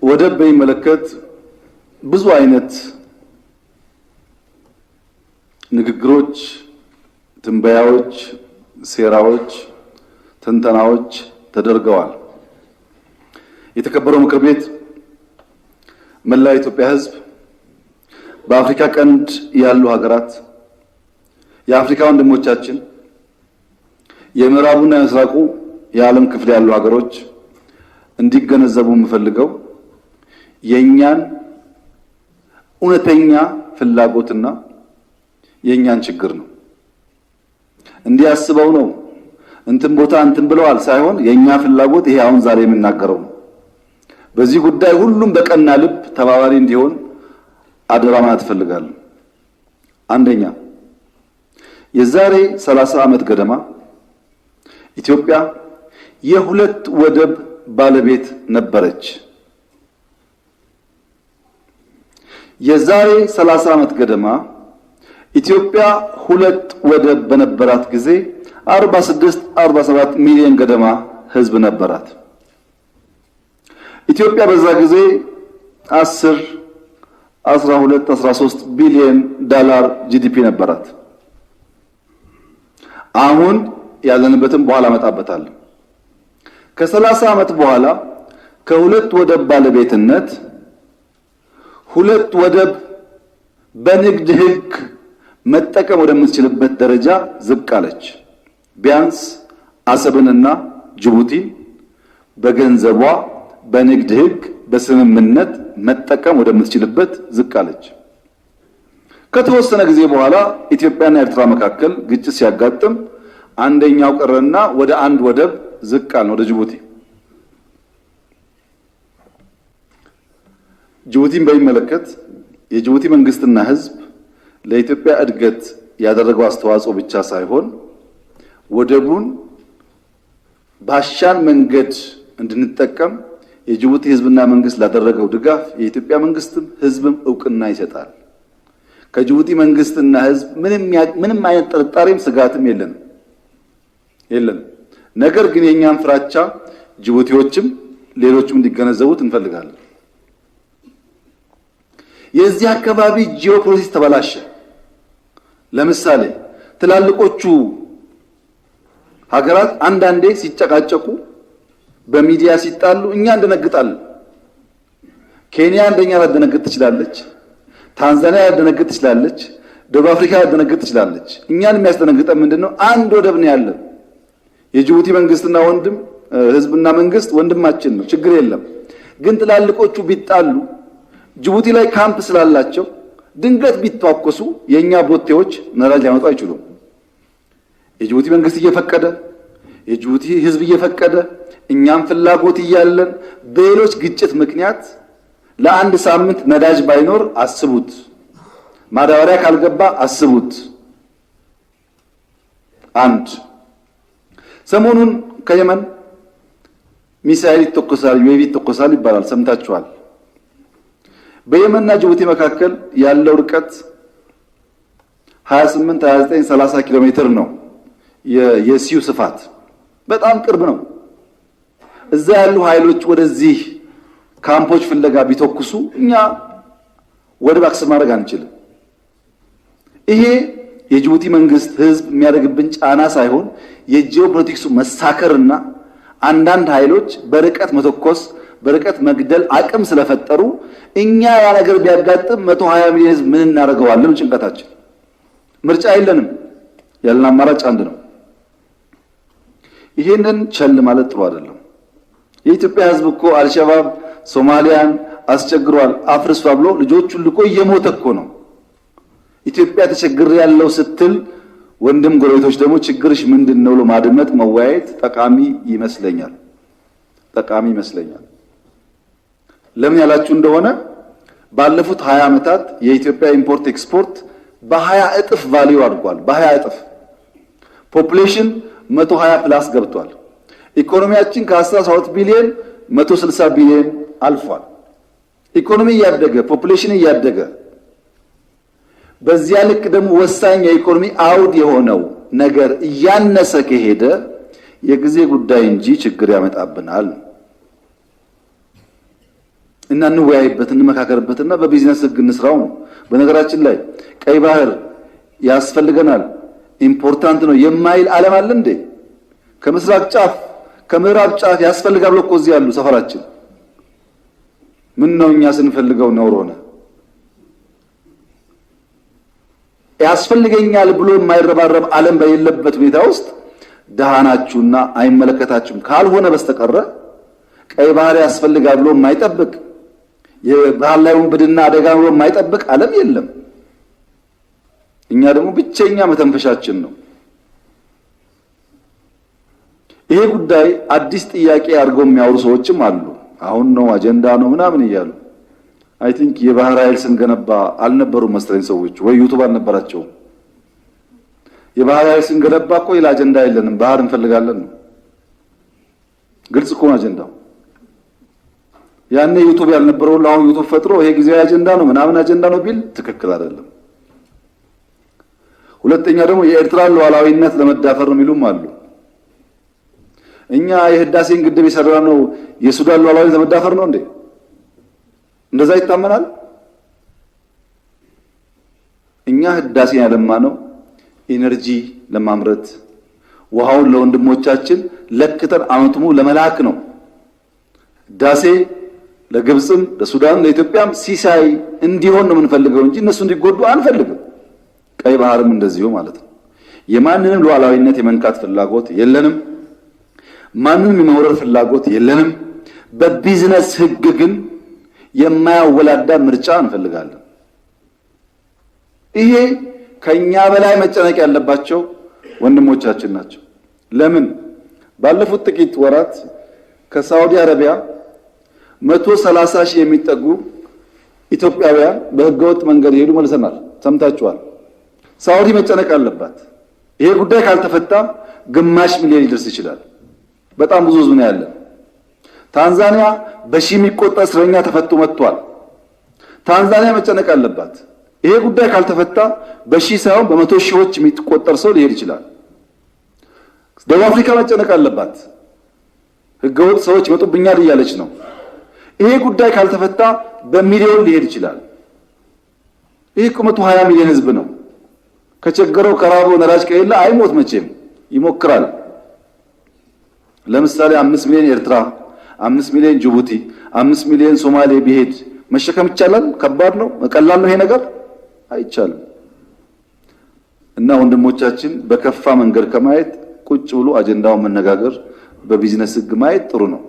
ወደብ በሚመለከት ብዙ አይነት ንግግሮች፣ ትንበያዎች፣ ሴራዎች፣ ትንተናዎች ተደርገዋል። የተከበረው ምክር ቤት መላ የኢትዮጵያ ሕዝብ በአፍሪካ ቀንድ ያሉ ሀገራት የአፍሪካ ወንድሞቻችን የምዕራቡና የምስራቁ የዓለም ክፍል ያሉ ሀገሮች እንዲገነዘቡ የምፈልገው የኛን እውነተኛ ፍላጎትና የኛን ችግር ነው። እንዲያስበው ነው እንትን ቦታ እንትን ብለዋል ሳይሆን የኛ ፍላጎት ይሄ አሁን ዛሬ የምናገረው ነው። በዚህ ጉዳይ ሁሉም በቀና ልብ ተባባሪ እንዲሆን አደራ ማለት እፈልጋለሁ። አንደኛ የዛሬ 30 ዓመት ገደማ ኢትዮጵያ የሁለት ወደብ ባለቤት ነበረች። የዛሬ 30 ዓመት ገደማ ኢትዮጵያ ሁለት ወደብ በነበራት ጊዜ 46-47 ሚሊዮን ገደማ ህዝብ ነበራት። ኢትዮጵያ በዛ ጊዜ 10-12-13 ቢሊዮን ዶላር ጂዲፒ ነበራት። አሁን ያለንበትን በኋላ መጣበታል። ከ30 ዓመት በኋላ ከሁለት ወደብ ባለቤትነት ሁለት ወደብ በንግድ ህግ መጠቀም ወደምትችልበት ደረጃ ዝቅ አለች። ቢያንስ አሰብንና ጅቡቲን በገንዘቧ በንግድ ህግ በስምምነት መጠቀም ወደምትችልበት ዝቅ አለች። ከተወሰነ ጊዜ በኋላ ኢትዮጵያና ኤርትራ መካከል ግጭት ሲያጋጥም አንደኛው ቀረና ወደ አንድ ወደብ ዝቅ አለ፣ ወደ ጅቡቲ። ጅቡቲን በሚመለከት የጅቡቲ መንግስትና ህዝብ ለኢትዮጵያ እድገት ያደረገው አስተዋጽኦ ብቻ ሳይሆን ወደቡን ባሻን መንገድ እንድንጠቀም የጅቡቲ ህዝብና መንግስት ላደረገው ድጋፍ የኢትዮጵያ መንግስትም ህዝብም እውቅና ይሰጣል። ከጅቡቲ መንግስትና ህዝብ ምንም አይነት ጥርጣሬም ስጋትም የለንም። ነገር ግን የኛን ፍራቻ ጅቡቲዎችም ሌሎችም እንዲገነዘቡት እንፈልጋለን። የዚህ አካባቢ ጂኦፖለቲክስ ተበላሸ። ለምሳሌ ትላልቆቹ ሀገራት አንዳንዴ ሲጨቃጨቁ በሚዲያ ሲጣሉ እኛ እንደነግጣለን። ኬንያ እንደኛ ላደነግጥ ትችላለች፣ ታንዛኒያ ላደነግጥ ትችላለች፣ ደቡብ አፍሪካ ላደነግጥ ትችላለች። እኛን የሚያስደነግጠን ምንድነው? አንድ ወደብ ነው ያለን። የጅቡቲ መንግስትና ህዝብና መንግስት ወንድማችን ነው፣ ችግር የለም። ግን ትላልቆቹ ቢጣሉ ጅቡቲ ላይ ካምፕ ስላላቸው ድንገት ቢተዋኮሱ የኛ ቦቴዎች ነዳጅ ሊያመጡ አይችሉም። የጅቡቲ መንግስት እየፈቀደ የጅቡቲ ህዝብ እየፈቀደ እኛም ፍላጎት እያለን በሌሎች ግጭት ምክንያት ለአንድ ሳምንት ነዳጅ ባይኖር አስቡት፣ ማዳበሪያ ካልገባ አስቡት። አንድ ሰሞኑን ከየመን ሚሳኤል ይተኮሳል፣ ዩኤቪ ይተኮሳል ይባላል፣ ሰምታችኋል። በየመንና ጅቡቲ መካከል ያለው ርቀት 28፣ 29፣ 30 ኪሎ ሜትር ነው። የሲዩ ስፋት በጣም ቅርብ ነው። እዛ ያሉ ኃይሎች ወደዚህ ካምፖች ፍለጋ ቢተኩሱ እኛ ወደብ አክሰስ ማድረግ አንችልም። ይሄ የጅቡቲ መንግስት ህዝብ የሚያደርግብን ጫና ሳይሆን የጂኦፖለቲክሱ መሳከርና አንዳንድ ኃይሎች በርቀት መተኮስ በርቀት መግደል አቅም ስለፈጠሩ እኛ ያ ነገር ቢያጋጥም 120 ሚሊዮን ህዝብ ምን እናደርገዋለን? ጭንቀታችን። ምርጫ የለንም፣ ያለን አማራጭ አንድ ነው። ይሄንን ቸል ማለት ጥሩ አይደለም። የኢትዮጵያ ህዝብ እኮ አልሸባብ ሶማሊያን አስቸግሯል አፍርሷ ብሎ ልጆቹን ልኮ እየሞተ እኮ ነው። ኢትዮጵያ ተቸግር ያለው ስትል ወንድም ጎረቤቶች ደግሞ ችግርሽ ምንድነው ለማድመጥ መወያየት ጠቃሚ ይመስለኛል። ለምን ያላችሁ እንደሆነ ባለፉት 20 ዓመታት የኢትዮጵያ ኢምፖርት ኤክስፖርት በ20 እጥፍ ቫልዩ አድጓል። በ20 እጥፍ ፖፑሌሽን 120 ፕላስ ገብቷል። ኢኮኖሚያችን ከ12 ቢሊዮን 160 ቢሊዮን አልፏል። ኢኮኖሚ እያደገ ፖፑሌሽን እያደገ በዚያ ልክ ደግሞ ወሳኝ የኢኮኖሚ አውድ የሆነው ነገር እያነሰ ከሄደ የጊዜ ጉዳይ እንጂ ችግር ያመጣብናል። እና እንወያይበት እንመካከርበትና በቢዝነስ ህግ እንስራው ነው። በነገራችን ላይ ቀይ ባህር ያስፈልገናል ኢምፖርታንት ነው የማይል ዓለም አለ እንዴ? ከምስራቅ ጫፍ ከምዕራብ ጫፍ ያስፈልጋል እኮ እዚህ ያሉ ሰፈራችን ምን ነው እኛ ስንፈልገው ነው ሆነ ያስፈልገኛል ብሎ የማይረባረብ ዓለም በሌለበት ሁኔታ ውስጥ ደሃናችሁና አይመለከታችሁም ካልሆነ በስተቀረ ቀይ ባህር ያስፈልጋል ብሎ የማይጠብቅ የባህር ላይ ወንብድና አደጋ ብሎ የማይጠብቅ ዓለም የለም። እኛ ደግሞ ብቸኛ መተንፈሻችን ነው። ይሄ ጉዳይ አዲስ ጥያቄ አድርገው የሚያወሩ ሰዎችም አሉ። አሁን ነው አጀንዳ ነው ምናምን እያሉ አይ ቲንክ የባህር ኃይል ስንገነባ አልነበሩ መሰለኝ ሰዎች ወይ ዩቲዩብ አልነበራቸው። የባህር ኃይል ስንገነባ እኮ ሌላ አጀንዳ የለንም ባህር እንፈልጋለን ነው። ግልጽ እኮ ነው አጀንዳው። ያኔ ዩቲዩብ ያልነበረው አሁን ዩቲዩብ ፈጥሮ ይሄ ጊዜያዊ አጀንዳ ነው ምናምን አጀንዳ ነው ቢል ትክክል አይደለም። ሁለተኛ ደግሞ የኤርትራን ሉዓላዊነት ለመዳፈር ነው የሚሉም አሉ። እኛ የህዳሴን ግድብ የሰራነው የሱዳን ሉዓላዊነት ለመዳፈር ነው እንዴ? እንደዛ ይታመናል? እኛ ህዳሴን ያለማነው ኢነርጂ ለማምረት ውሃውን ለወንድሞቻችን ለክተን አመቱሙ ለመላክ ነው። ህዳሴ ለግብጽም ለሱዳን ለኢትዮጵያም ሲሳይ እንዲሆን ነው የምንፈልገው እንጂ እነሱ እንዲጎዱ አንፈልግም። ቀይ ባህርም እንደዚሁ ማለት ነው። የማንንም ሉዓላዊነት የመንካት ፍላጎት የለንም። ማንንም የመውረር ፍላጎት የለንም። በቢዝነስ ህግ ግን የማያወላዳ ምርጫ እንፈልጋለን። ይሄ ከኛ በላይ መጨነቅ ያለባቸው ወንድሞቻችን ናቸው። ለምን ባለፉት ጥቂት ወራት ከሳውዲ አረቢያ 130 ሺህ የሚጠጉ ኢትዮጵያውያን በህገወጥ መንገድ ይሄዱ መልሰናል። ሰምታችኋል። ሳውዲ መጨነቅ አለባት። ይሄ ጉዳይ ካልተፈታ ግማሽ ሚሊዮን ሊደርስ ይችላል። በጣም ብዙ ህዝብ ነው ያለ። ታንዛኒያ በሺህ የሚቆጠር እስረኛ ተፈቶ መጥቷል። ታንዛኒያ መጨነቅ አለባት። ይሄ ጉዳይ ካልተፈታ በሺህ ሳይሆን በመቶ ሺዎች የሚቆጠር ሰው ሊሄድ ይችላል። ደቡብ አፍሪካ መጨነቅ አለባት። ህገወጥ ሰዎች ይመጡብኛል እያለች ነው። ይሄ ጉዳይ ካልተፈታ በሚሊዮን ሊሄድ ይችላል። ይሄ 120 ሚሊዮን ህዝብ ነው። ከቸገረው ከራበው ነራጅ ከሌለ አይሞት መቼም ይሞክራል። ለምሳሌ 5 ሚሊዮን ኤርትራ፣ 5 ሚሊዮን ጅቡቲ፣ 5 ሚሊዮን ሶማሌ ቢሄድ መሸከም ይቻላል? ከባድ ነው? ቀላል ነው ይሄ ነገር? አይቻልም። እና ወንድሞቻችን በከፋ መንገድ ከማየት ቁጭ ብሎ አጀንዳውን መነጋገር በቢዝነስ ህግ ማየት ጥሩ ነው።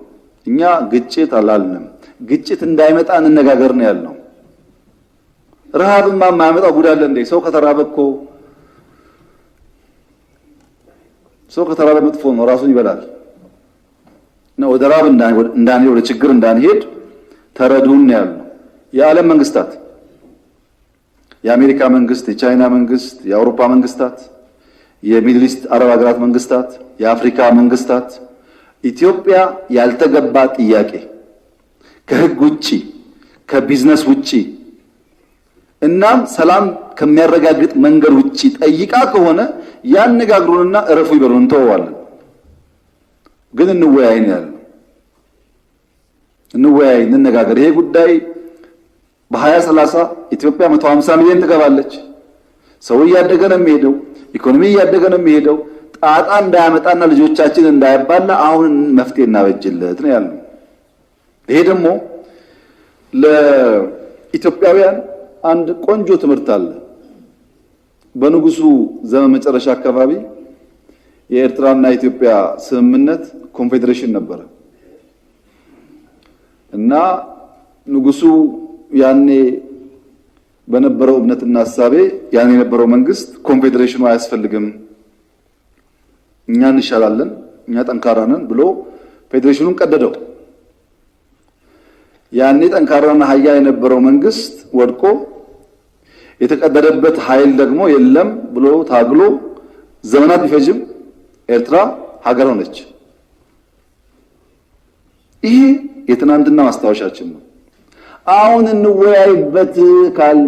እኛ ግጭት አላልንም። ግጭት እንዳይመጣ እንነጋገር ነው ያልነው። ረሃብማ የማያመጣው ጉዳለ እንዴ? ሰው ከተራበ መጥፎ ነው፣ ራሱን ይበላል። ነው ወደ ረሃብ እንዳንሄድ ወደ ችግር እንዳንሄድ ተረዱን ነው ያልነው። የዓለም መንግስታት የአሜሪካ መንግስት፣ የቻይና መንግስት፣ የአውሮፓ መንግስታት፣ የሚድል ኢስት አረብ ሀገራት መንግስታት፣ የአፍሪካ መንግስታት ኢትዮጵያ ያልተገባ ጥያቄ ከህግ ውጪ ከቢዝነስ ውጪ እናም ሰላም ከሚያረጋግጥ መንገድ ውጪ ጠይቃ ከሆነ ያነጋግሩንና እረፉ ይበሉን እንተዋለን። ግን እንወያይ ነው ያለው። እንወያይ፣ እንነጋገር። ይሄ ጉዳይ በ2030 ኢትዮጵያ 150 ሚሊዮን ትገባለች። ሰው እያደገ ነው የሚሄደው፣ ኢኮኖሚ እያደገ ነው የሚሄደው። ጣጣ እንዳያመጣና ልጆቻችን እንዳያባላ አሁን መፍትሄ እናበጅለት ነው ያለው። ይሄ ደግሞ ለኢትዮጵያውያን አንድ ቆንጆ ትምህርት አለ። በንጉሱ ዘመን መጨረሻ አካባቢ የኤርትራና የኢትዮጵያ ስምምነት ኮንፌዴሬሽን ነበረ እና ንጉሱ ያኔ በነበረው እምነትና ሐሳቤ ያኔ የነበረው መንግስት ኮንፌዴሬሽኑ አያስፈልግም፣ እኛ እንሻላለን፣ እኛ ጠንካራ ነን ብሎ ፌዴሬሽኑን ቀደደው። ያኔ ጠንካራና ኃያል የነበረው መንግስት ወድቆ የተቀደደበት ኃይል ደግሞ የለም ብሎ ታግሎ ዘመናት ቢፈጅም ኤርትራ ሀገር ሆነች። ይሄ የትናንትና ማስታወሻችን ነው። አሁን እንወያይበት ካል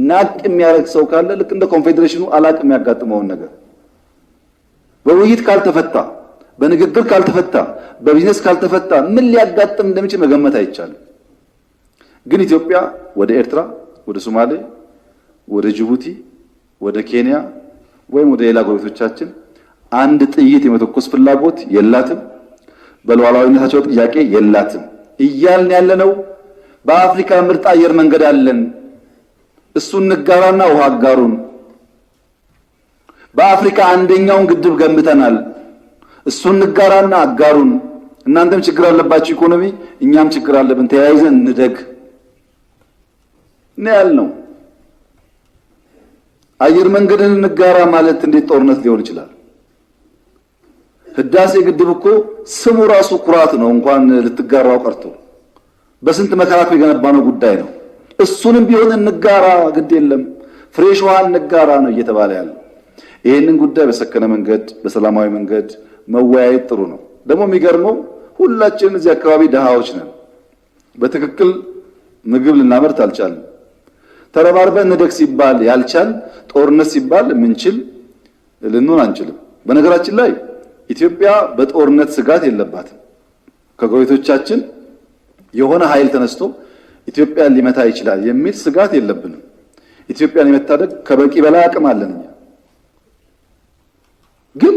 ናቅ የሚያረግ ሰው ካለ ልክ እንደ ኮንፌዴሬሽኑ አላቅ የሚያጋጥመውን ነገር በውይይት ካልተፈታ፣ በንግግር ካልተፈታ፣ በቢዝነስ ካልተፈታ ምን ሊያጋጥም እንደሚችል መገመት አይቻልም። ግን ኢትዮጵያ ወደ ኤርትራ፣ ወደ ሶማሌ፣ ወደ ጅቡቲ፣ ወደ ኬንያ ወይም ወደ ሌላ ጎረቤቶቻችን አንድ ጥይት የመተኮስ ፍላጎት የላትም። በሉዓላዊነታቸው ጥያቄ የላትም። እያልን ያለነው በአፍሪካ ምርጥ አየር መንገድ አለን፣ እሱን ንጋራና ውሃ አጋሩን። በአፍሪካ አንደኛውን ግድብ ገንብተናል፣ እሱን ንጋራና አጋሩን። እናንተም ችግር አለባችሁ ኢኮኖሚ፣ እኛም ችግር አለብን፣ ተያይዘን እንደግ ነው ያልነው። አየር መንገድን ንጋራ ማለት እንዴት ጦርነት ሊሆን ይችላል? ህዳሴ ግድብ እኮ ስሙ ራሱ ኩራት ነው፣ እንኳን ልትጋራው ቀርቶ በስንት መከራት የገነባነው ጉዳይ ነው። እሱንም ቢሆን እንጋራ፣ ግድ የለም ፍሬሽ ውሃ እንጋራ ነው እየተባለ ያለው። ይህንን ጉዳይ በሰከነ መንገድ በሰላማዊ መንገድ መወያየት ጥሩ ነው። ደግሞ የሚገርመው ሁላችንም እዚህ አካባቢ ድሃዎች ነን። በትክክል ምግብ ልናመርት አልቻልንም። ተረባርበን እንደግ ሲባል ያልቻል፣ ጦርነት ሲባል ምንችል ልንሆን አንችልም። በነገራችን ላይ ኢትዮጵያ በጦርነት ስጋት የለባትም። ከጎረቤቶቻችን የሆነ ኃይል ተነስቶ ኢትዮጵያን ሊመታ ይችላል የሚል ስጋት የለብንም። ኢትዮጵያን የመታደግ ከበቂ በላይ አቅም አለን እኛ። ግን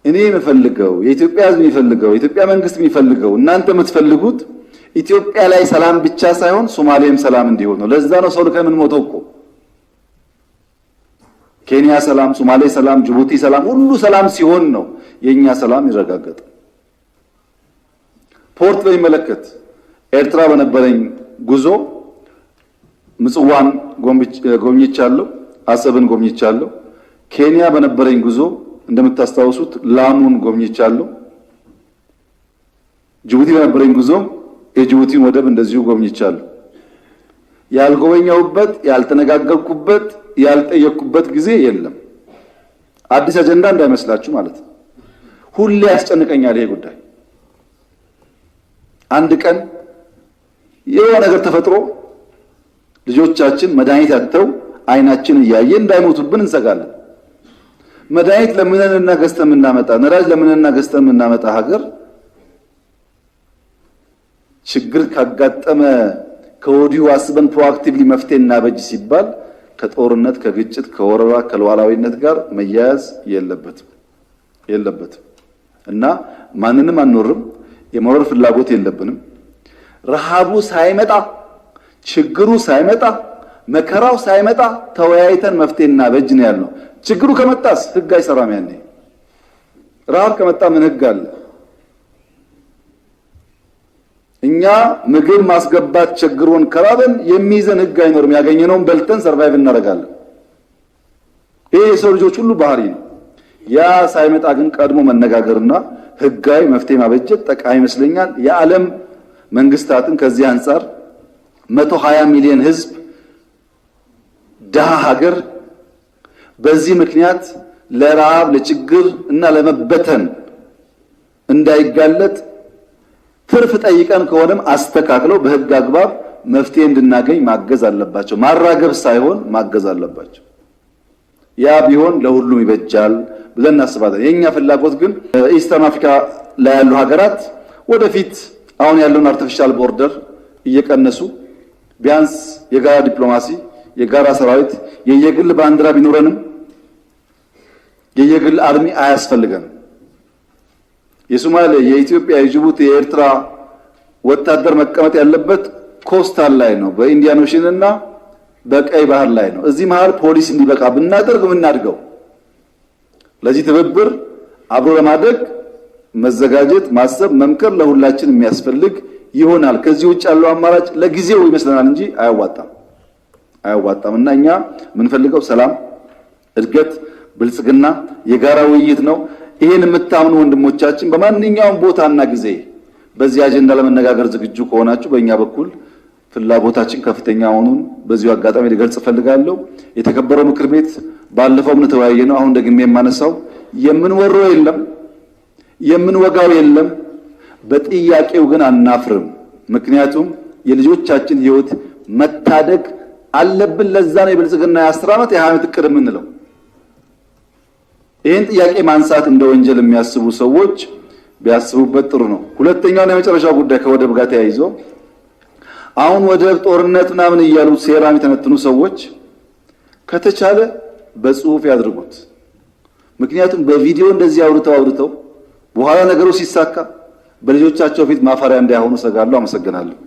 እኔ የምፈልገው የኢትዮጵያ ሕዝብ የሚፈልገው የኢትዮጵያ መንግስት የሚፈልገው እናንተ የምትፈልጉት ኢትዮጵያ ላይ ሰላም ብቻ ሳይሆን ሶማሌም ሰላም እንዲሆን ነው። ለዛ ነው ሰው ልከን የምንሞተው እኮ። ኬንያ ሰላም፣ ሶማሌ ሰላም፣ ጅቡቲ ሰላም፣ ሁሉ ሰላም ሲሆን ነው የኛ ሰላም ይረጋገጥ። ፖርት በሚመለከት ኤርትራ በነበረኝ ጉዞ ምጽዋን ጎብኝቻለሁ፣ አሰብን ጎብኝቻለሁ። ኬንያ በነበረኝ ጉዞ እንደምታስታውሱት ላሙን ጎብኝቻለሁ። ጅቡቲ በነበረኝ ጉዞ የጅቡቲን ወደብ እንደዚሁ ጎብኝቻለሁ። ያልጎበኘሁበት፣ ያልተነጋገርኩበት፣ ያልጠየቅኩበት ጊዜ የለም። አዲስ አጀንዳ እንዳይመስላችሁ ማለት ነው። ሁሌ ያስጨንቀኛል ይሄ ጉዳይ። አንድ ቀን የሆነ ነገር ተፈጥሮ ልጆቻችን መድኃኒት ያጥተው አይናችን እያየ እንዳይሞቱብን እንሰጋለን። መድኃኒት ለምንና ገዝተን የምናመጣ ነዳጅ ለምንና ገዝተን የምናመጣ ሀገር ችግር ካጋጠመ ከወዲሁ አስበን ፕሮአክቲቭሊ መፍትሄ እናበጅ ሲባል ከጦርነት፣ ከግጭት፣ ከወረራ፣ ከሉዓላዊነት ጋር መያያዝ የለበትም እና ማንንም አንኖርም። የመኖር ፍላጎት የለብንም። ረሃቡ ሳይመጣ፣ ችግሩ ሳይመጣ፣ መከራው ሳይመጣ ተወያይተን መፍትሄ እናበጅ ነው ያልነው። ችግሩ ከመጣስ ህግ አይሰራም። ያኔ ረሃብ ከመጣ ምን ህግ አለ? እኛ ምግብ ማስገባት ችግሩን ከራበን የሚይዘን ህግ አይኖርም። ያገኘነውን በልተን ሰርቫይቭ እናደርጋለን። ይሄ የሰው ልጆች ሁሉ ባህሪ ነው። ያ ሳይመጣ ግን ቀድሞ መነጋገርና ህጋዊ መፍትሄ ማበጀት ጠቃሚ ይመስለኛል። የዓለም መንግስታትን ከዚህ አንጻር 120 ሚሊዮን ህዝብ ድሃ ሀገር በዚህ ምክንያት ለረሃብ ለችግር እና ለመበተን እንዳይጋለጥ ትርፍ ጠይቀን ከሆነም አስተካክለው በህግ አግባብ መፍትሄ እንድናገኝ ማገዝ አለባቸው። ማራገብ ሳይሆን ማገዝ አለባቸው። ያ ቢሆን ለሁሉም ይበጃል ብለን እናስባለን። የኛ ፍላጎት ግን ኢስተርን አፍሪካ ላይ ያሉ ሀገራት ወደፊት አሁን ያለውን አርቲፊሻል ቦርደር እየቀነሱ ቢያንስ የጋራ ዲፕሎማሲ፣ የጋራ ሰራዊት፣ የየግል ባንዲራ ቢኖረንም የየግል አርሚ አያስፈልገንም። የሶማሌ፣ የኢትዮጵያ፣ የጅቡቲ፣ የኤርትራ ወታደር መቀመጥ ያለበት ኮስታል ላይ ነው፣ በኢንዲያን ኦሽን እና በቀይ ባህር ላይ ነው። እዚህ መሃል ፖሊስ እንዲበቃ ብናደርግ ምናድገው። ለዚህ ትብብር አብሮ ለማድረግ መዘጋጀት፣ ማሰብ፣ መምከር ለሁላችን የሚያስፈልግ ይሆናል። ከዚህ ውጭ ያለው አማራጭ ለጊዜው ይመስለናል እንጂ አያዋጣም እና እኛ የምንፈልገው ሰላም፣ እድገት፣ ብልጽግና፣ የጋራ ውይይት ነው። ይሄን የምታምኑ ወንድሞቻችን በማንኛውም ቦታና ጊዜ በዚህ አጀንዳ ለመነጋገር ዝግጁ ከሆናችሁ በእኛ በኩል ፍላጎታችን ከፍተኛ መሆኑን በዚሁ አጋጣሚ ልገልጽ እፈልጋለሁ። የተከበረው ምክር ቤት ባለፈውም ተወያየ ነው። አሁን ደግሜ የማነሳው የምንወረው የለም፣ የምንወጋው የለም። በጥያቄው ግን አናፍርም። ምክንያቱም የልጆቻችን ህይወት መታደግ አለብን። ለዛ ነው የብልጽግና የ10 ዓመት የ20 ዓመት እቅድ የምንለው። ይህን ጥያቄ ማንሳት እንደ ወንጀል የሚያስቡ ሰዎች ቢያስቡበት ጥሩ ነው። ሁለተኛውና የመጨረሻው ጉዳይ ከወደብ ጋር ተያይዞ አሁን ወደብ ጦርነት ምናምን እያሉ ሴራ የሚተነትኑ ሰዎች ከተቻለ በጽሁፍ ያድርጉት። ምክንያቱም በቪዲዮ እንደዚህ አውርተው በኋላ ነገሩ ሲሳካ በልጆቻቸው ፊት ማፈሪያ እንዳይሆኑ ሰጋለሁ። አመሰግናለሁ።